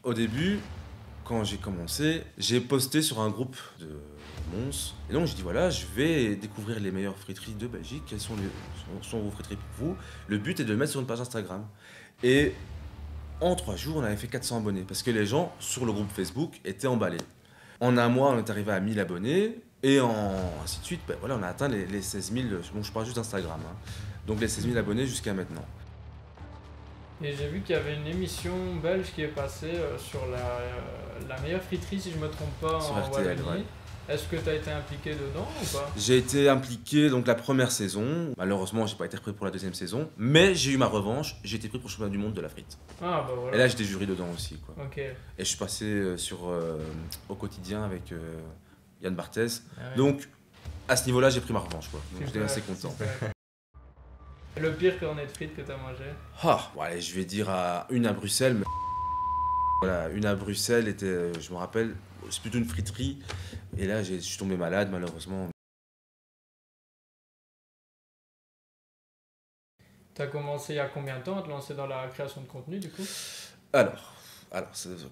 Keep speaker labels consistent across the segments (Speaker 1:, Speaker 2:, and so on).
Speaker 1: au début, quand j'ai commencé, j'ai posté sur un groupe de Mons. Et donc, je dis voilà, je vais découvrir les meilleures friteries de Belgique. Quelles sont vos friteries pour vous? Le but est de le mettre sur une page Instagram. Et en 3 jours, on avait fait 400 abonnés. Parce que les gens, sur le groupe Facebook, étaient emballés. En un mois, on est arrivé à 1000 abonnés. Et ainsi de suite, ben voilà, on a atteint les 16 000. Bon, je parle juste d'Instagram. Hein. Donc, les 16 000 abonnés jusqu'à maintenant.
Speaker 2: Et j'ai vu qu'il y avait une émission belge qui est passée sur la meilleure friterie, si je me trompe pas,
Speaker 1: Sur
Speaker 2: en
Speaker 1: RTL,
Speaker 2: Wallonie.
Speaker 1: ouais.
Speaker 2: Est-ce que tu as été impliqué dedans ou pas?
Speaker 1: J'ai été impliqué donc la première saison. Malheureusement, j'ai pas été repris pour la deuxième saison, mais j'ai eu ma revanche. J'ai été pris pour le championnat du monde de la frite.
Speaker 2: Ah bah
Speaker 1: Et
Speaker 2: voilà.
Speaker 1: là, j'étais jury dedans aussi, quoi.
Speaker 2: Ok.
Speaker 1: Et je suis passé au quotidien avec Yann Barthès.
Speaker 3: Ah ouais.
Speaker 1: Donc, à ce niveau-là, j'ai pris ma revanche, quoi. Donc, j'étais
Speaker 2: Super,
Speaker 1: assez content.
Speaker 2: super. Le pire cornet de frites que tu as mangé?
Speaker 1: Ah, bon, allez, je vais dire une à Bruxelles. Mais... Voilà, une à Bruxelles était, je me rappelle, c'est plutôt une friterie. Et là, je suis tombé malade, malheureusement.
Speaker 2: Tu as commencé il y a combien de temps à te lancer dans la création de contenu du coup?
Speaker 1: Alors,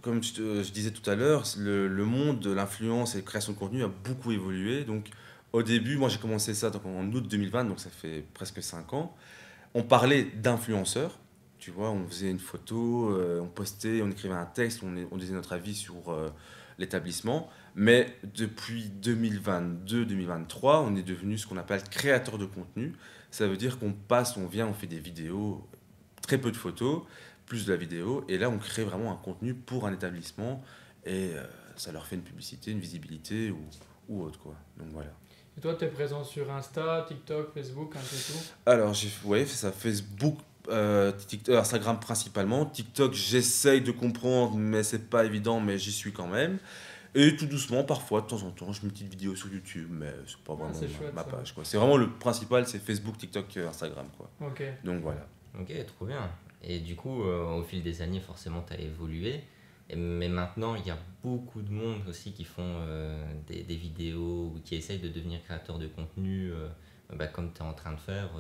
Speaker 1: comme je disais tout à l'heure, le monde de l'influence et de création de contenu a beaucoup évolué. Donc, au début, moi j'ai commencé ça donc, en août 2020, donc ça fait presque 5 ans. On parlait d'influenceurs, tu vois, on faisait une photo, on postait, on écrivait un texte, on disait notre avis sur l'établissement. Mais depuis 2022-2023, on est devenu ce qu'on appelle créateur de contenu. Ça veut dire qu'on passe, on vient, on fait des vidéos, très peu de photos, plus de la vidéo, et là on crée vraiment un contenu pour un établissement, et ça leur fait une publicité, une visibilité ou autre, quoi. Donc voilà.
Speaker 2: Et toi, tu es présent sur Insta, TikTok, Facebook, un peu tout?
Speaker 1: Alors j'ai fait ça, Facebook, TikTok, Instagram principalement. TikTok, j'essaye de comprendre, mais c'est pas évident, mais j'y suis quand même. Et tout doucement, parfois, de temps en temps, je mets une petite vidéo sur YouTube, mais c'est pas vraiment
Speaker 2: c'est chouette,
Speaker 1: ma
Speaker 2: ça.
Speaker 1: page, quoi. C'est vraiment le principal, c'est Facebook, TikTok, Instagram, quoi.
Speaker 2: Ok.
Speaker 1: Donc voilà.
Speaker 3: Ok, trop bien. Et du coup, au fil des années, forcément, tu as évolué. Mais maintenant, il y a beaucoup de monde aussi qui font des vidéos ou qui essayent de devenir créateurs de contenu, comme tu es en train de faire,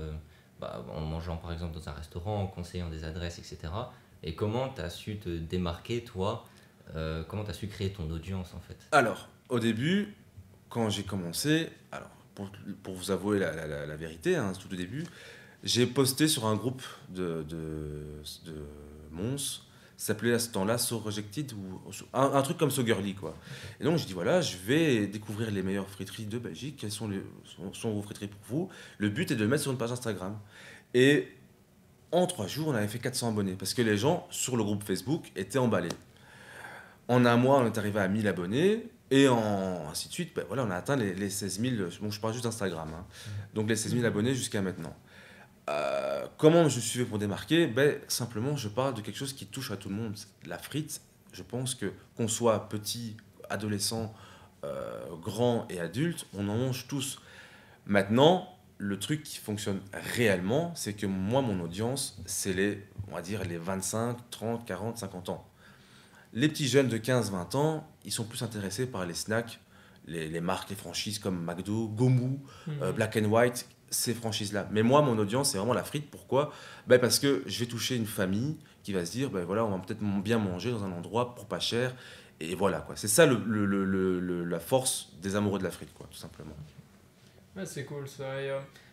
Speaker 3: en mangeant par exemple dans un restaurant, en conseillant des adresses, etc. Et comment tu as su te démarquer, toi, comment tu as su créer ton audience en fait?
Speaker 1: Alors, au début, quand j'ai commencé, alors pour vous avouer la vérité, hein, tout au début, j'ai posté sur un groupe de Mons, ça s'appelait à ce temps-là So Rejected, ou un truc comme So Girly, quoi. Et donc je dis voilà, je vais découvrir les meilleures friteries de Belgique, quelles sont vos friteries pour vous. Le but est de le mettre sur une page Instagram. Et en 3 jours, on avait fait 400 abonnés, parce que les gens, sur le groupe Facebook, étaient emballés. En un mois, on est arrivé à 1000 abonnés. Et ainsi de suite, ben voilà, on a atteint les 16 000. Bon, je parle juste d'Instagram. Hein. Donc les 16 000 abonnés jusqu'à maintenant. Comment je suis fait pour démarquer? Ben, simplement, je parle de quelque chose qui touche à tout le monde. La frite, je pense que qu'on soit petit, adolescent, grand et adulte, on en mange tous. Maintenant, le truc qui fonctionne réellement, c'est que moi, mon audience, c'est on va dire, les 25, 30, 40, 50 ans. Les petits jeunes de 15-20 ans, ils sont plus intéressés par les snacks, les marques, les franchises comme McDo, Gomu, Black and White, ces franchises-là. Mais moi, mon audience, c'est vraiment la frite. Pourquoi? Ben parce que je vais toucher une famille qui va se dire, ben voilà, on va peut-être bien manger dans un endroit pour pas cher. Et voilà, quoi. C'est ça la force des amoureux de la frite, quoi, tout simplement.
Speaker 2: Ouais, c'est cool ça. Et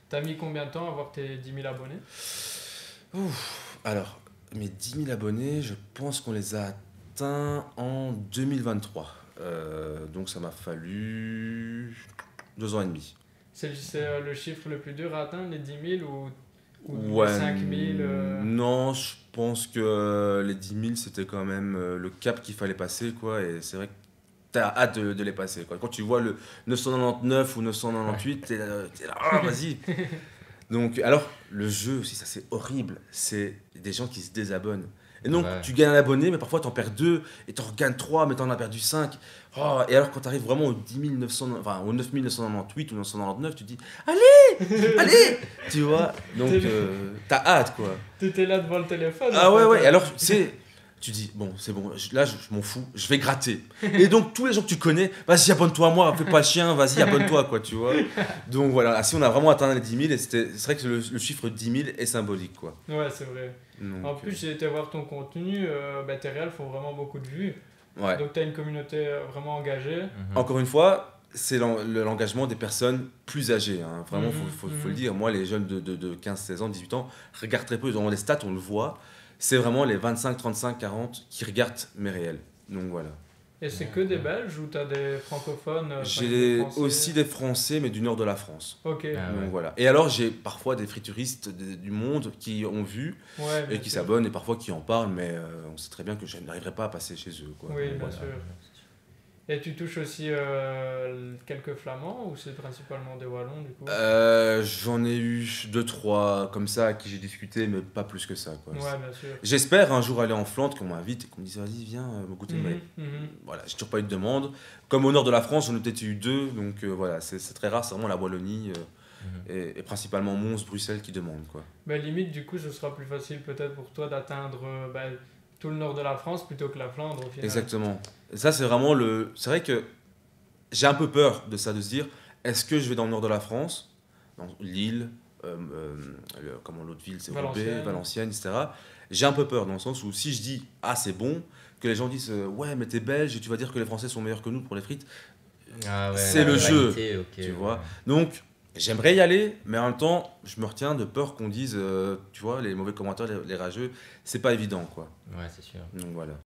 Speaker 2: t'as mis combien de temps à avoir tes 10 000 abonnés?
Speaker 1: Alors, mes 10 000 abonnés, je pense qu'on les a atteints en 2023. Donc ça m'a fallu 2 ans et demi.
Speaker 2: C'est le chiffre le plus dur à atteindre, les 10 000 ou
Speaker 1: Ouais,
Speaker 2: 5 000
Speaker 1: non, je pense que les 10 000, c'était quand même le cap qu'il fallait passer, quoi. Et c'est vrai que t'as hâte de les passer, quoi. Quand tu vois le 999 ou 998, t'es là, ah, vas-y. Donc, alors, le jeu aussi, ça c'est horrible. C'est des gens qui se désabonnent. Et donc,
Speaker 3: Ouais.
Speaker 1: tu gagnes un abonné, mais parfois t'en perds 2, et t'en regagnes 3, mais t'en as perdu 5. Oh, et alors, quand t'arrives vraiment au 10 900, enfin, au 9 998 ou 999, tu te dis, allez, tu vois. Donc, t'as hâte, quoi.
Speaker 2: T'étais là devant le téléphone.
Speaker 1: Ah
Speaker 2: en
Speaker 1: ouais,
Speaker 2: fait,
Speaker 1: ouais.
Speaker 2: hein.
Speaker 1: Et alors, tu sais, tu dis, bon, c'est bon, là, je m'en fous, je vais gratter. Et donc, tous les gens que tu connais, vas-y, abonne-toi à moi, fais pas le chien, vas-y, abonne-toi, quoi, tu vois. Donc voilà, si on a vraiment atteint les 10 000, et c'est vrai que le chiffre de 10 000 est symbolique, quoi.
Speaker 2: Ouais, c'est vrai.
Speaker 1: Donc,
Speaker 2: En plus, j'ai été voir ton contenu, tes réels font vraiment beaucoup de vues.
Speaker 1: ouais.
Speaker 2: Donc, tu as une communauté vraiment engagée.
Speaker 3: Mhm.
Speaker 1: Encore une fois, c'est l'engagement des personnes plus âgées. Hein. Vraiment, faut le dire. Moi, les jeunes de 15, 16 ans, 18 ans regardent très peu. Dans les stats, on le voit. C'est vraiment les 25, 35, 40 qui regardent mes réels. Donc voilà.
Speaker 2: Et c'est que des Belges ou tu as des francophones
Speaker 1: J'ai
Speaker 2: des Français
Speaker 1: aussi des Français, mais du nord de la France.
Speaker 2: Ok.
Speaker 3: Ah,
Speaker 1: Donc
Speaker 3: ouais.
Speaker 1: voilà. Et alors, j'ai parfois des frituristes du monde qui ont vu
Speaker 2: Ouais,
Speaker 1: et
Speaker 2: bien
Speaker 1: qui
Speaker 2: sûr.
Speaker 1: s'abonnent et parfois qui en parlent, mais on sait très bien que je n'arriverai pas à passer chez eux. Quoi.
Speaker 2: Oui,
Speaker 1: Donc,
Speaker 2: bien
Speaker 1: voilà.
Speaker 2: sûr. Et tu touches aussi quelques flamands ou c'est principalement des wallons du coup
Speaker 1: J'en ai eu 2-3 comme ça à qui j'ai discuté, mais pas plus que ça. Quoi.
Speaker 2: Ouais, bien sûr.
Speaker 1: J'espère un jour aller en Flandre, qu'on m'invite et qu'on me dise vas-y, viens me goûter. Mais
Speaker 2: Mhm.
Speaker 1: voilà, j'ai toujours pas eu de demande. Comme au nord de la France, j'en ai peut-être eu 2, donc voilà, c'est très rare, c'est vraiment la Wallonie
Speaker 3: Mhm.
Speaker 1: et principalement Mons, Bruxelles qui demandent. Quoi.
Speaker 2: Ben, limite, du coup, ce sera plus facile peut-être pour toi d'atteindre tout le nord de la France plutôt que la Flandre au final.
Speaker 1: Exactement. Et ça, c'est vraiment le. C'est vrai que j'ai un peu peur de ça, de se dire est-ce que je vais dans le nord de la France, dans Lille, comment l'autre ville, c'est Roubaix,
Speaker 2: Valenciennes.
Speaker 1: Valenciennes, etc. J'ai un peu peur dans le sens où si je dis ah c'est bon, que les gens disent ouais mais t'es belge et tu vas dire que les Français sont meilleurs que nous pour les frites,
Speaker 3: Ah ouais,
Speaker 1: c'est
Speaker 3: la
Speaker 1: le jeu,
Speaker 3: rivalité, ok,
Speaker 1: tu
Speaker 3: ouais.
Speaker 1: vois. Donc j'aimerais y aller, mais en même temps je me retiens de peur qu'on dise tu vois les mauvais commentaires, les rageux, c'est pas évident quoi.
Speaker 3: Ouais, c'est sûr.
Speaker 1: Donc voilà.